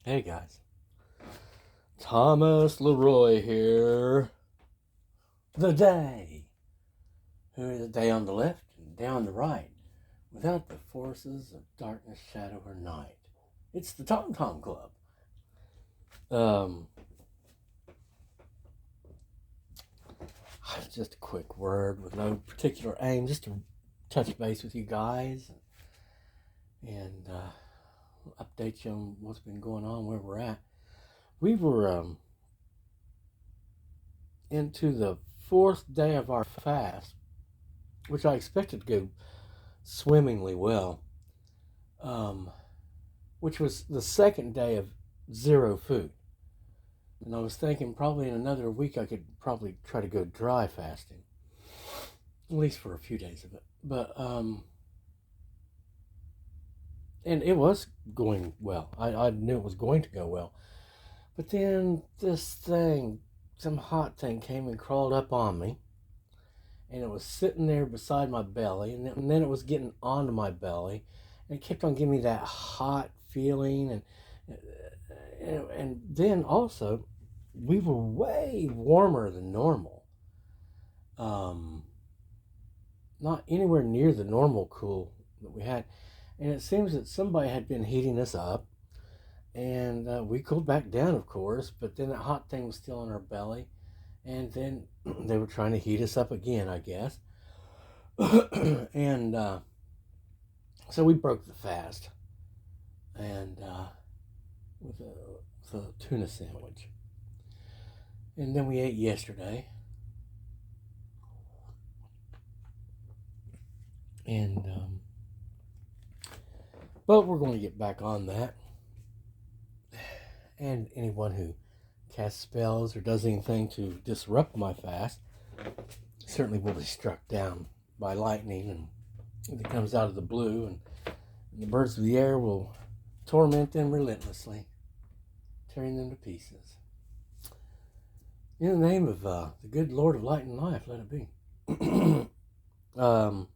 Hey guys, Thomas Leroy here. The day. Who is the day on the left and day on the right, without the forces of darkness, shadow, or night. It's the Tom Tom Club. Um, just a quick word with no particular aim, just to touch base with you guys and update you on what's been going on, where we're at. We were into the fourth day of our fast, which I expected to go swimmingly well, um, which was the second day of zero food. And I was thinking probably in another week I could probably try to go dry fasting, at least for a few days of it. But, and it was going well. I knew it was going to go well. But then this thing, some hot thing came and crawled up on me. And it was sitting there beside my belly. And then it was getting onto my belly. And it kept on giving me that hot feeling. And then also, we were way warmer than normal. Um, Not anywhere near the normal cool that we had. And it seems that somebody had been heating us up. And we cooled back down, of course. But then that hot thing was still in our belly. And then they were trying to heat us up again, I guess. And so we broke the fast. And with a tuna sandwich. And then we ate yesterday. And, but we're going to get back on that. And anyone who casts spells or does anything to disrupt my fast certainly will be struck down by lightning, and it comes out of the blue, and the birds of the air will torment them relentlessly, tearing them to pieces. In the name of the good Lord of light and life, let it be. um,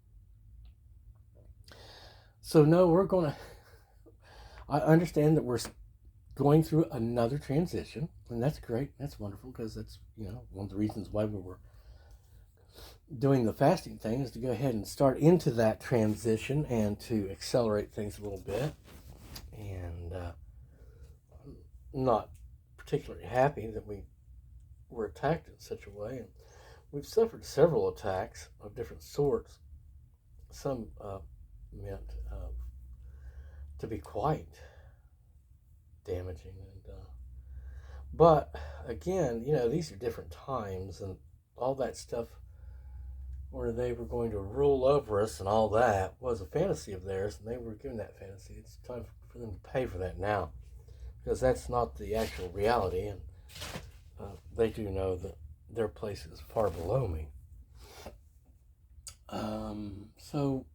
so no, we're going to. I understand that we're going through another transition, and that's great. That's wonderful, because that's one of the reasons why we were doing the fasting thing, is to go ahead and start into that transition and to accelerate things a little bit. And I'm not particularly happy that we were attacked in such a way. And we've suffered several attacks of different sorts. Some meant to be quite damaging. But again, these are different times, and all that stuff where they were going to rule over us and all that was a fantasy of theirs, and they were given that fantasy. It's time for them to pay for that now, because that's not the actual reality, and they do know that their place is far below me. So,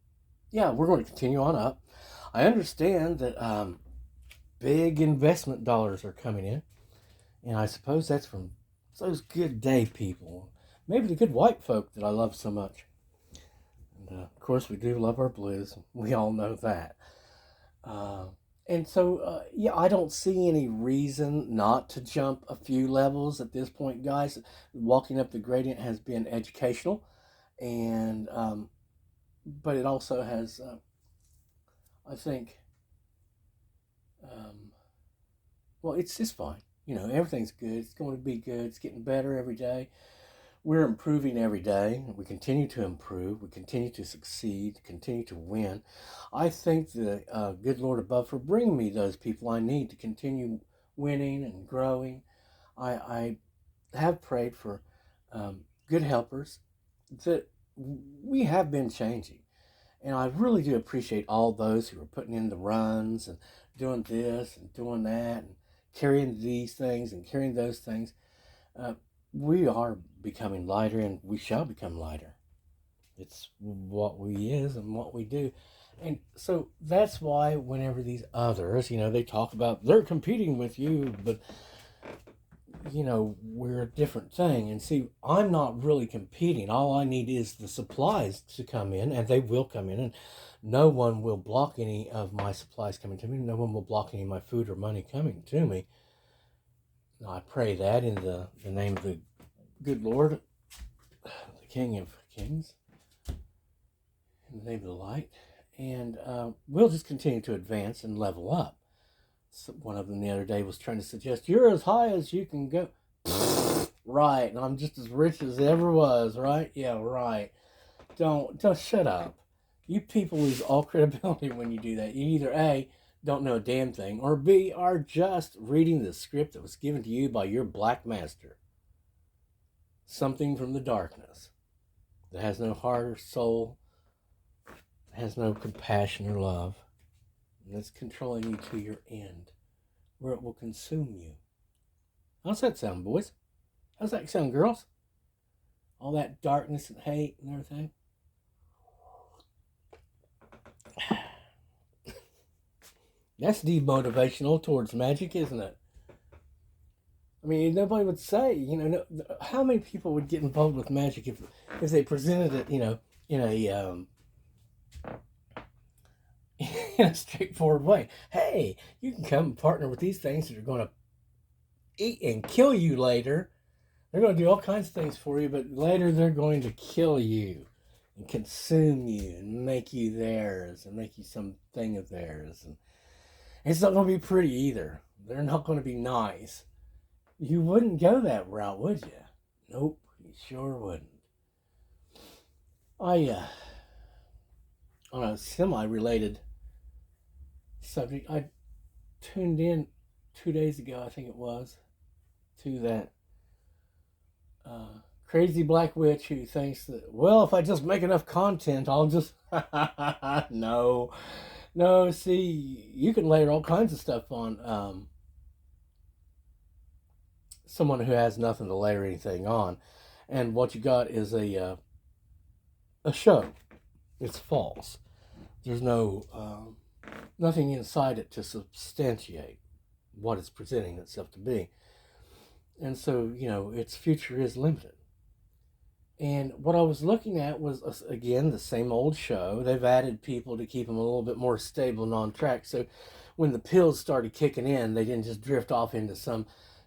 yeah, we're going to continue on up. I understand that big investment dollars are coming in, and I suppose that's from those good day people, maybe the good white folk that I love so much. And of course, we do love our blues. We all know that. Uh, and so, yeah, I don't see any reason not to jump a few levels at this point, guys. Walking up the gradient has been educational, and but it also has, I think, um, well, it's just fine. Everything's good. It's going to be good. It's getting better every day. We're improving every day. We continue to improve. We continue to succeed, continue to win. I thank the good Lord above for bringing me those people I need to continue winning and growing. I have prayed for good helpers that we have been changing. And I really do appreciate all those who are putting in the runs and doing this and doing that and carrying these things and carrying those things. Uh, we are becoming lighter, and we shall become lighter. It's what we is and what we do. And so that's why whenever these others, they talk about they're competing with you, but we're a different thing. And see, I'm not really competing. All I need is the supplies to come in, and they will come in, and no one will block any of my supplies coming to me. No one will block any of my food or money coming to me. Now, I pray that in the name of the good Lord, the King of Kings, in the name of the light. And we'll just continue to advance and level up. So one of them the other day was trying to suggest, you're as high as you can go. Right, and I'm just as rich as ever was, right? Yeah, right. Don't shut up. You people lose all credibility when you do that. You either A, don't know a damn thing, or B, are just reading the script that was given to you by your black master. Something from the darkness that has no heart or soul, has no compassion or love, and it's controlling you to your end, where it will consume you. How's that sound, boys? How's that sound, girls? All that darkness and hate and everything. That's demotivational towards magic, isn't it? I mean, nobody would say, how many people would get involved with magic if they presented it, in in a straightforward way. Hey, you can come and partner with these things that are going to eat and kill you later. They're going to do all kinds of things for you, but later they're going to kill you and consume you and make you theirs and make you something of theirs. And it's not going to be pretty either. They're not going to be nice. You wouldn't go that route, would you? Nope, you sure wouldn't. On a semi-related subject, I tuned in 2 days ago, I think it was, to that crazy black witch who thinks that, well, if I just make enough content, I'll just... No, see, you can layer all kinds of stuff on someone who has nothing to layer anything on, and what you got is a show. It's false. There's nothing inside it to substantiate what it's presenting itself to be. And so, its future is limited. And what I was looking at was, again, the same old show. They've added people to keep them a little bit more stable and on track. So when the pills started kicking in, they didn't just drift off into some,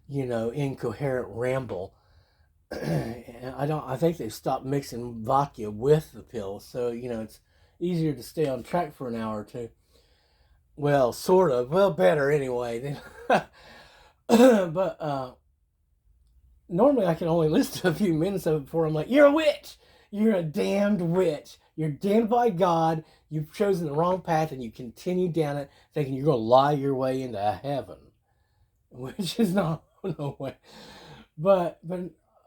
incoherent ramble. I think they've stopped mixing vodka with the pills. So, it's easier to stay on track for an hour or two. Well, sort of. Well, better anyway. But normally I can only listen to a few minutes of it before I'm like, you're a witch. You're a damned witch. You're damned by God. You've chosen the wrong path and you continue down it thinking you're going to lie your way into heaven, which is not no way. But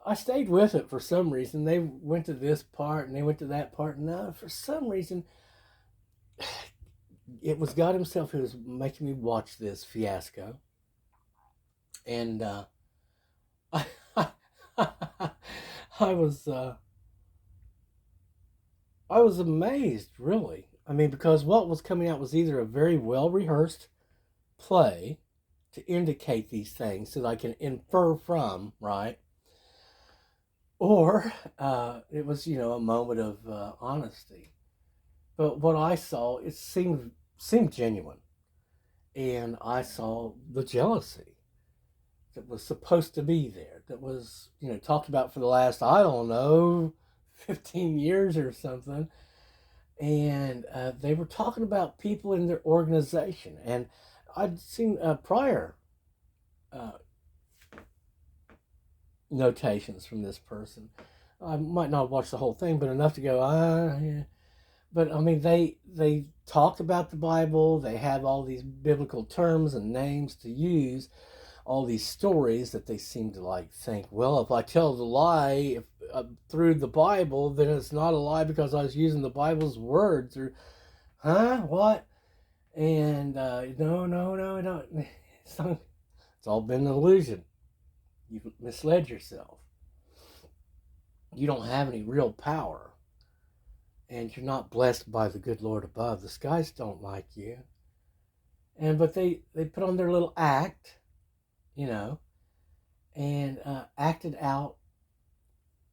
I stayed with it for some reason. They went to this part and they went to that part. And now, for some reason, it was God himself who was making me watch this fiasco. And I was amazed, really. I mean, because what was coming out was either a very well-rehearsed play to indicate these things so that I can infer from, right? Or it was, a moment of honesty. But what I saw, it seemed genuine. And I saw the jealousy that was supposed to be there, that was, talked about for the last, I don't know, 15 years or something. And they were talking about people in their organization. And I'd seen prior notations from this person. I might not watch the whole thing, but enough to go, yeah. But I mean, they talked about the Bible. They have all these biblical terms and names to use, all these stories that they seem to think, well, if I tell the lie through the Bible, then it's not a lie because I was using the Bible's words. Or, what? And no. It's all been an illusion. You've misled yourself. You don't have any real power. And you're not blessed by the good Lord above. The skies don't like you. But they put on their little act, and acted out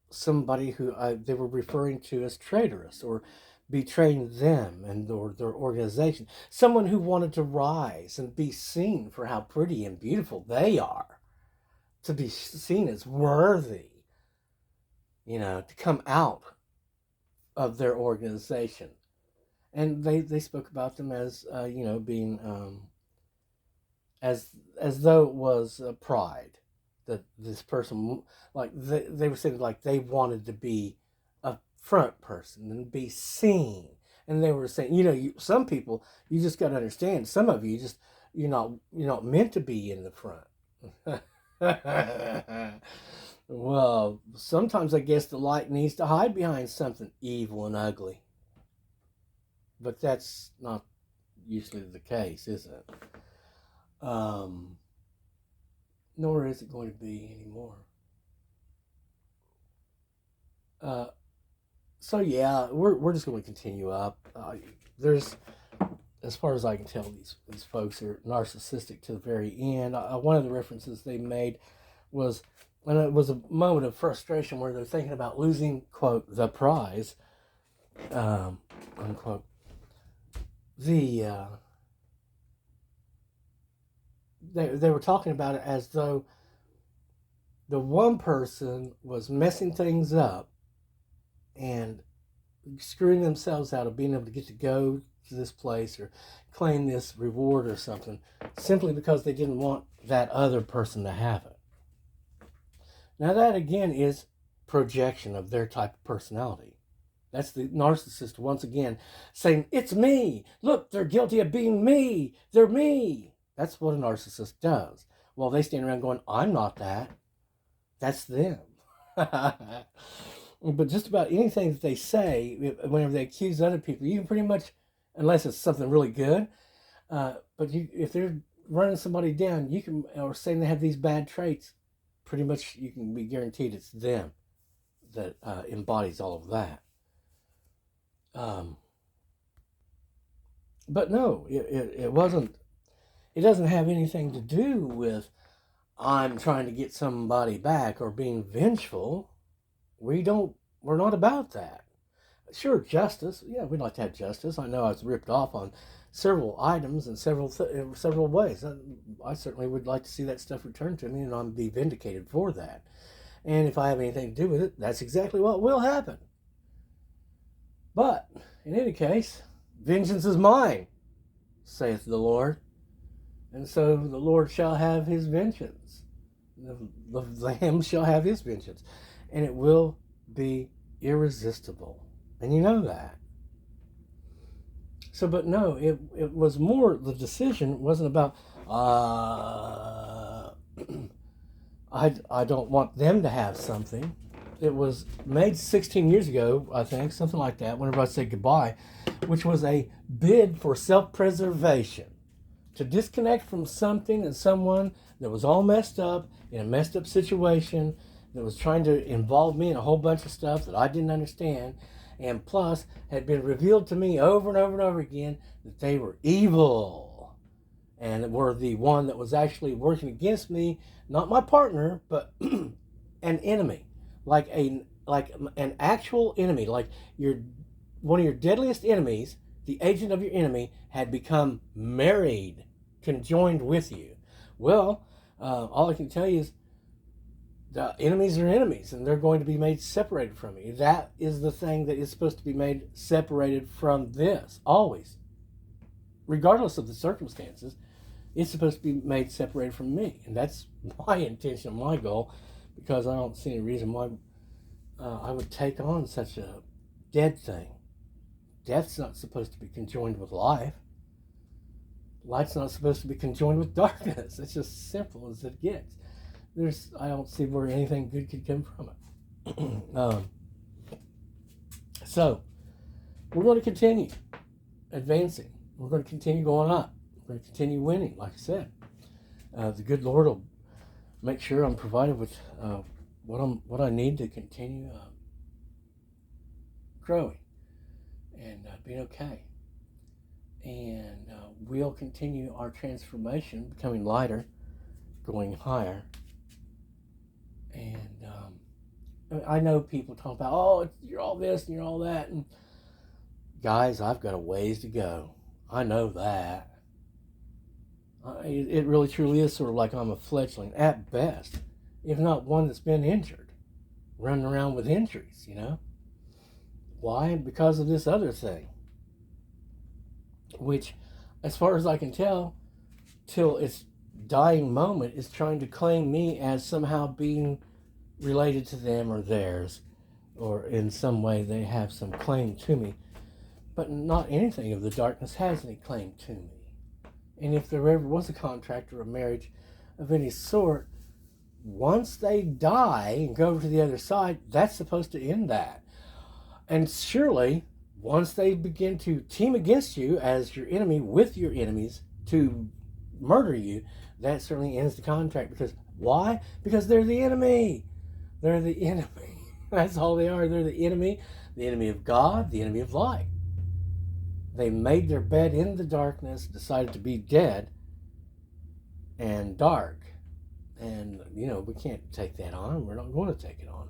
somebody who they were referring to as traitorous or betraying them and or their organization. Someone who wanted to rise and be seen for how pretty and beautiful they are, to be seen as worthy, to come out of their organization. And they spoke about them as, being as though it was pride that this person, like they were saying, like they wanted to be a front person and be seen. And they were saying, some people, you just got to understand, some of you just, you're not meant to be in the front. Well, sometimes I guess the light needs to hide behind something evil and ugly, but that's not usually the case, is it? Nor is it going to be anymore. So yeah, we're just going to continue up. There's, as far as I can tell, these folks are narcissistic to the very end. One of the references they made was when it was a moment of frustration where they're thinking about losing, quote, the prize, unquote. They were talking about it as though the one person was messing things up and screwing themselves out of being able to go to this place or claim this reward or something simply because they didn't want that other person to have it. Now that again is projection of their type of personality. That's the narcissist once again saying, it's me. Look, they're guilty of being me. They're me. That's what a narcissist does. Well, they stand around going, I'm not that. That's them. But just about anything that they say, whenever they accuse other people, you can pretty much, unless it's something really good, but if they're running somebody down, you can, or saying they have these bad traits, pretty much you can be guaranteed it's them that embodies all of that. But no, it wasn't. It doesn't have anything to do with I'm trying to get somebody back or being vengeful. We're not about that. Sure, justice. Yeah, we'd like to have justice. I know I was ripped off on several items in several ways. I certainly would like to see that stuff returned to me, and I'm be vindicated for that. And if I have anything to do with it, that's exactly what will happen. But in any case, vengeance is mine, saith the Lord. And so the Lord shall have his vengeance. The Lamb shall have his vengeance. And it will be irresistible. And you know that. So, but no, it was more, the decision wasn't about, I don't want them to have something. It was made 16 years ago, I think, something like that, whenever I said goodbye, which was a bid for self-preservation. To disconnect from something and someone that was all messed up, in a messed up situation, that was trying to involve me in a whole bunch of stuff that I didn't understand, and plus had been revealed to me over and over and over again that they were evil and were the one that was actually working against me, not my partner, but an enemy, like an actual enemy, like one of your deadliest enemies. The agent of your enemy had become married, conjoined with you. Well, all I can tell you is the enemies are enemies, and they're going to be made separated from you. That is the thing that is supposed to be made separated from this, always. Regardless of the circumstances, it's supposed to be made separated from me. And that's my intention, my goal, because I don't see any reason why I would take on such a dead thing. Death's not supposed to be conjoined with life. Light's not supposed to be conjoined with darkness. It's just simple as it gets. I don't see where anything good could come from it. So, we're going to continue advancing. We're going to continue going up. We're going to continue winning, like I said. The good Lord will make sure I'm provided with what I need to continue growing and being okay. And we'll continue our transformation, becoming lighter, going higher, And I know people talk about, oh, you're all this and you're all that. And guys, I've got a ways to go. I know that. It really truly is sort of like I'm a fledgling at best, if not one that's been injured, running around with injuries, you know? Why? Because of this other thing, which, as far as I can tell, till its dying moment, is trying to claim me as somehow being related to them or theirs, or in some way they have some claim to me. But not anything of the darkness has any claim to me. And if there ever was a contract or a marriage of any sort, once they die and go over to the other side, that's supposed to end that. And surely, once they begin to team against you as your enemy with your enemies to murder you, that certainly ends the contract. Because why? Because they're the enemy. They're the enemy. That's all they are. They're the enemy of God, the enemy of light. They made their bed in the darkness, decided to be dead and dark. And, you know, we can't take that on. We're not going to take it on.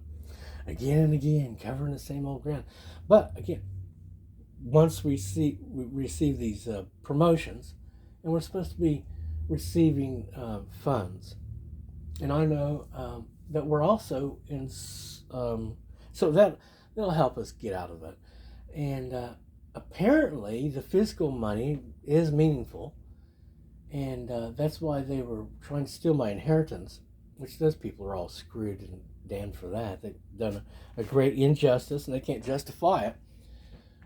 Again and again, covering the same old ground. But, again, once we receive these promotions, and we're supposed to be receiving funds. And I know that we're also in, so that'll help us get out of it. And apparently the physical money is meaningful, and that's why they were trying to steal my inheritance, which those people are all screwed and damned for that. They've done a great injustice, and they can't justify it.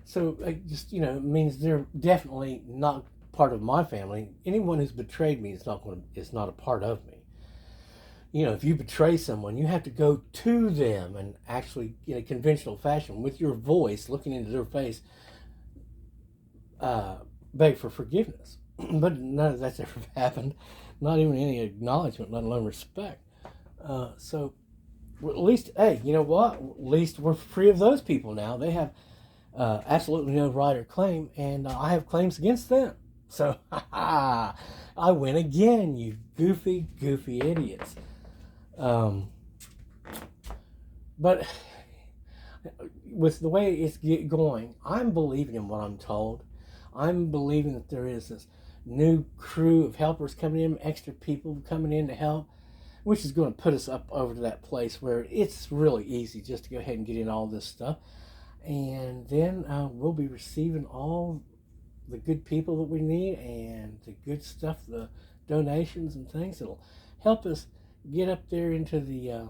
So it just, you know, means they're definitely not part of my family. Anyone who's betrayed me is not a part of me. You know, if you betray someone, you have to go to them and actually, in a conventional fashion, with your voice, looking into their face, beg for forgiveness. But none of that's ever happened. Not even any acknowledgement, let alone respect. So at least, hey, you know what? At least we're free of those people now. They have absolutely no right or claim, and I have claims against them. So, I win again, you goofy idiots. But with the way it's going, I'm believing in what I'm told. I'm believing that there is this new crew of helpers coming in, extra people coming in to help, which is going to put us up over to that place where it's really easy just to go ahead and get in all this stuff. And then we'll be receiving all the good people that we need and the good stuff, the donations and things that'll help us get up there into the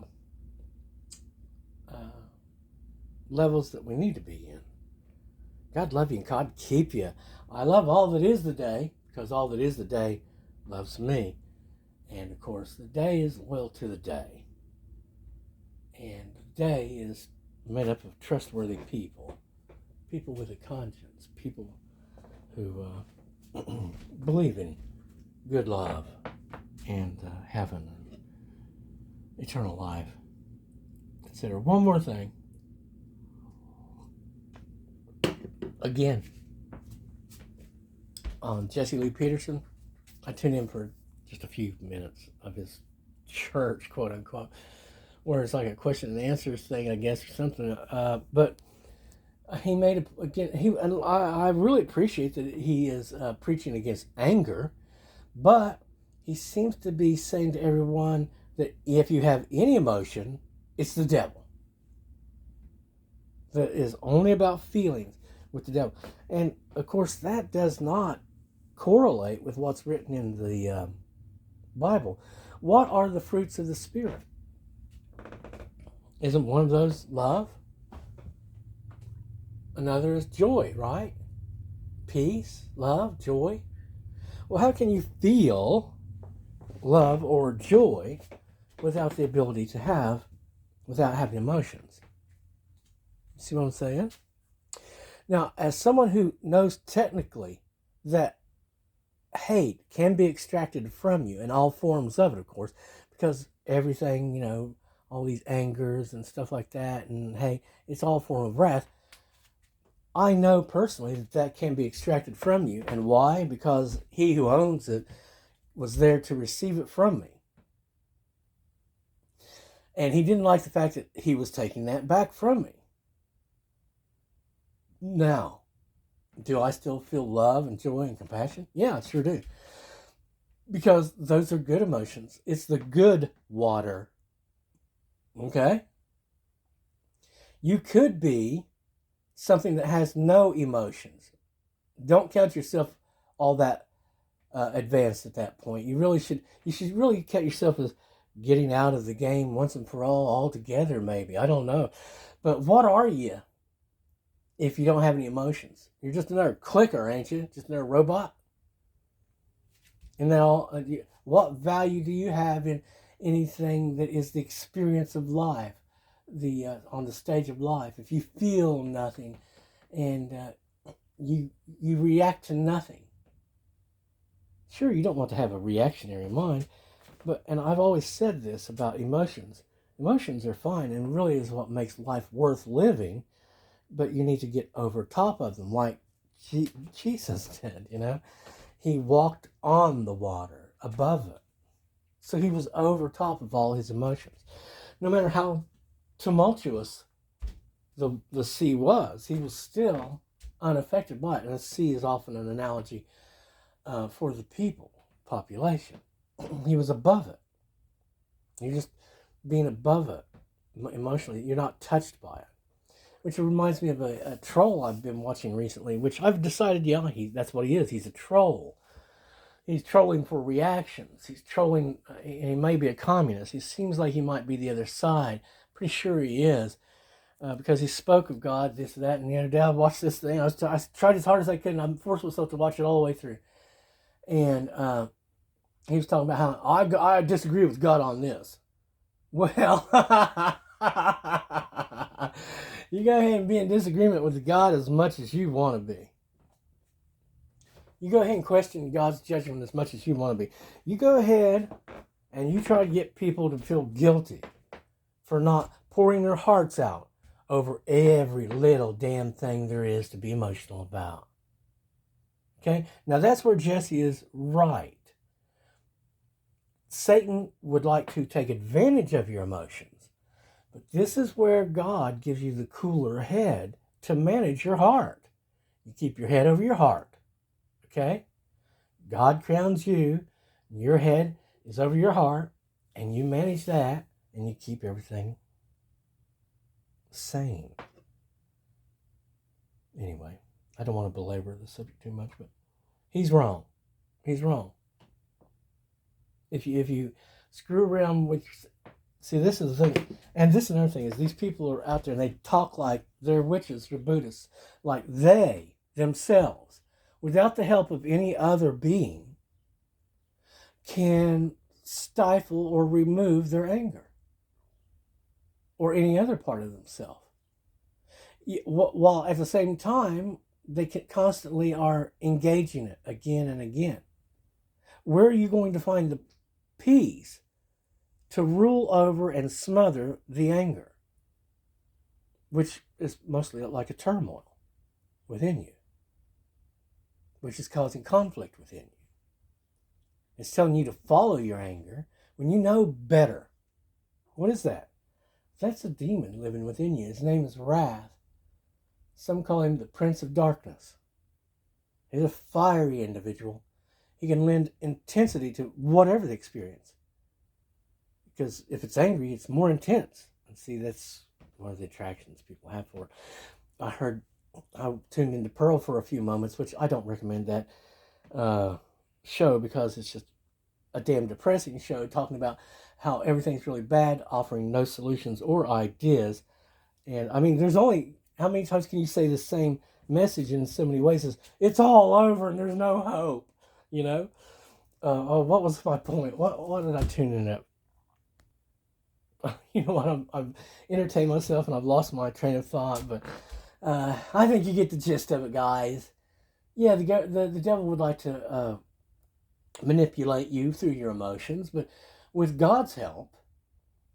levels that we need to be in. God love you and God keep you. I love all that is the day, because all that is the day loves me. And of course, the day is loyal to the day. And the day is made up of trustworthy people, people with a conscience, people who believe in good love and heaven and eternal life. Consider one more thing. Again, on Jesse Lee Peterson, I tuned in for just a few minutes of his church, quote unquote, where it's like a question and answers thing, I guess, or something. But he made I really appreciate that he is preaching against anger, but he seems to be saying to everyone that if you have any emotion, it's the devil. That is only about feelings with the devil. And of course, that does not correlate with what's written in the Bible. What are the fruits of the Spirit? Isn't one of those love? Another is joy, right? Peace, love, joy. Well, how can you feel love or joy without the ability to have, without having emotions? See what I'm saying? Now, as someone who knows technically that hate can be extracted from you in all forms of it, of course, because everything, you know, all these angers and stuff like that, and hey, it's all a form of wrath. I know personally that that can be extracted from you. And why? Because he who owns it was there to receive it from me. And he didn't like the fact that he was taking that back from me. Now, do I still feel love and joy and compassion? Yeah, I sure do. Because those are good emotions. It's the good water. Okay? You could be something that has no emotions. Don't count yourself all that advanced at that point. You should really count yourself as getting out of the game once and for all altogether, maybe. I don't know. But what are you if you don't have any emotions? You're just another clicker, ain't you? Just another robot? And then what value do you have in anything that is the experience of life, on the stage of life? If you feel nothing and you react to nothing, sure, you don't want to have a reactionary mind, and I've always said this about emotions. Emotions are fine and really is what makes life worth living, but you need to get over top of them like Jesus did, He walked on the water, above it. So he was over top of all his emotions. No matter how tumultuous the sea was, he was still unaffected by it. And the sea is often an analogy for the population. He was above it. You're just being above it emotionally. You're not touched by it. Which reminds me of a troll I've been watching recently, which I've decided, that's what he is. He's a troll. He's trolling for reactions. He's trolling, and he may be a communist. He seems like he might be the other side. Pretty sure he is, because he spoke of God, this, that, and the other day. I watched this thing. I tried as hard as I could, and I forced myself to watch it all the way through. And he was talking about how I disagree with God on this. Well, you go ahead and be in disagreement with God as much as you want to be. You go ahead and question God's judgment as much as you want to be. You go ahead and you try to get people to feel guilty for not pouring their hearts out over every little damn thing there is to be emotional about. Okay? Now that's where Jesse is right. Satan would like to take advantage of your emotions. But this is where God gives you the cooler head to manage your heart. You keep your head over your heart. Okay? God crowns you, and your head is over your heart, and you manage that, and you keep everything sane. Anyway, I don't want to belabor the subject too much, but he's wrong. He's wrong. If you screw around with... See, this is the thing. And this is another thing, is these people are out there, and they talk like they're witches or Buddhists. Like they, themselves, without the help of any other being, can stifle or remove their anger or any other part of themselves, while at the same time they constantly are engaging it again and again. Where are you going to find the peace to rule over and smother the anger, which is mostly like a turmoil within you, which is causing conflict within you? It's telling you to follow your anger when you know better. What is that? That's a demon living within you. His name is wrath. Some call him the Prince of Darkness. He's a fiery individual. He can lend intensity to whatever the experience. Because if it's angry, it's more intense. And see, that's one of the attractions people have for it. I tuned into Pearl for a few moments, which I don't recommend that show because it's just a damn depressing show talking about how everything's really bad, offering no solutions or ideas. And I mean, there's only... How many times can you say the same message in so many ways as it's all over and there's no hope? What was my point? What did I tune in at? You know what? I've entertained myself and I've lost my train of thought, but I think you get the gist of it, guys. Yeah, the devil would like to manipulate you through your emotions, but with God's help,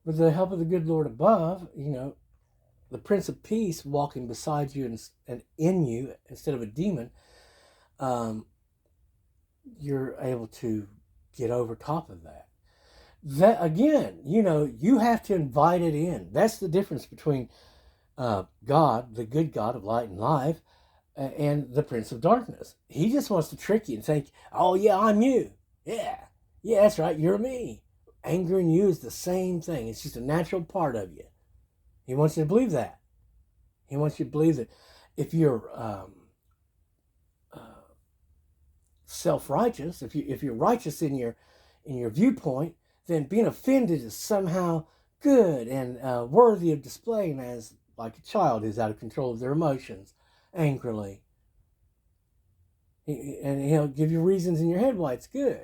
with the help of the good Lord above, the Prince of Peace walking beside you and in you instead of a demon, you're able to get over top of that. That again, you have to invite it in. That's the difference between God, the good God of light and life, and the Prince of Darkness. He just wants to trick you and think, oh, yeah, I'm you. Yeah, yeah, that's right, you're me. Anger and you is the same thing. It's just a natural part of you. He wants you to believe that. He wants you to believe that if you're uh, self-righteous, if you're righteous in your viewpoint, then being offended is somehow good and worthy of displaying as like a child who's out of control of their emotions angrily. And he'll give you reasons in your head why it's good.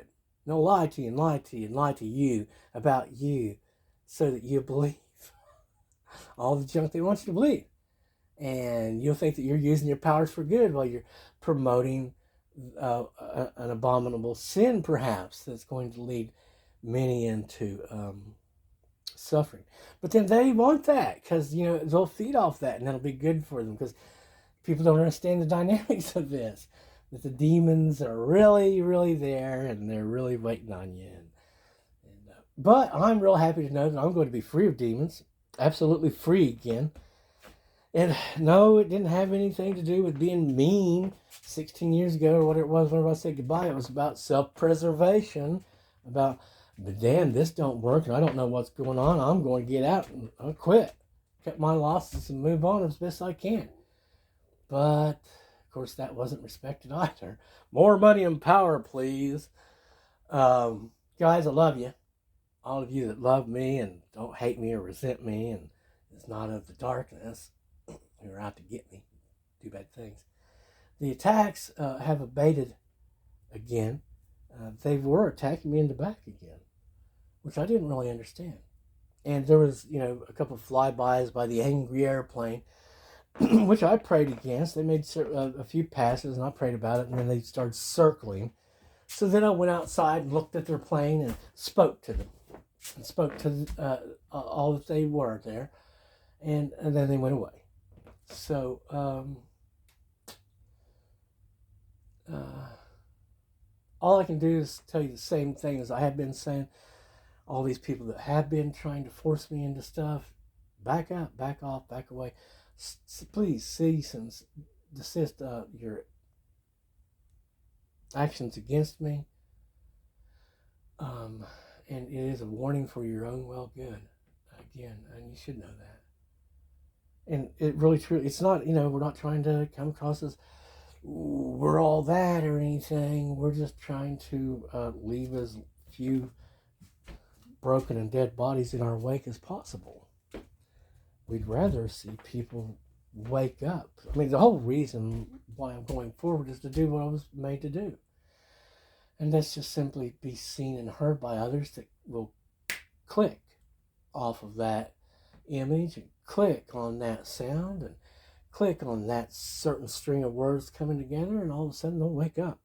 And he'll lie to you and lie to you and lie to you about you so that you believe all the junk they want you to believe. And you'll think that you're using your powers for good while you're promoting an abominable sin, perhaps, that's going to lead many into suffering. But then they want that because, they'll feed off that and that'll be good for them because people don't understand the dynamics of this. That the demons are really, really there and they're really waiting on you. But I'm real happy to know that I'm going to be free of demons, absolutely free again. And no, it didn't have anything to do with being mean 16 years ago or whatever it was whenever I said goodbye. It was about self-preservation, about, but damn, this don't work and I don't know what's going on. I'm going to get out and I'll quit. Cut my losses and move on as best I can. But, of course, that wasn't respected either. More money and power, please. Guys, I love you. All of you that love me and don't hate me or resent me and is not of the darkness who are out to get me, do bad things. The attacks have abated again. They were attacking me in the back again, which I didn't really understand. And there was, a couple of flybys by the angry airplane, which I prayed against. They made a few passes, and I prayed about it, and then they started circling. So then I went outside and looked at their plane and spoke to them, and spoke to all that they were there, and then they went away. So, all I can do is tell you the same thing as I have been saying. All these people that have been trying to force me into stuff, back up, back off, back away. Please cease and desist your actions against me. And it is a warning for your own well good. Again, and you should know that. And it really, truly, it's not, we're not trying to come across as we're all that or anything. We're just trying to leave as few broken and dead bodies in our wake as possible. We'd rather see people wake up. I mean, the whole reason why I'm going forward is to do what I was made to do. And that's just simply be seen and heard by others that will click off of that image and click on that sound and click on that certain string of words coming together, and all of a sudden they'll wake up.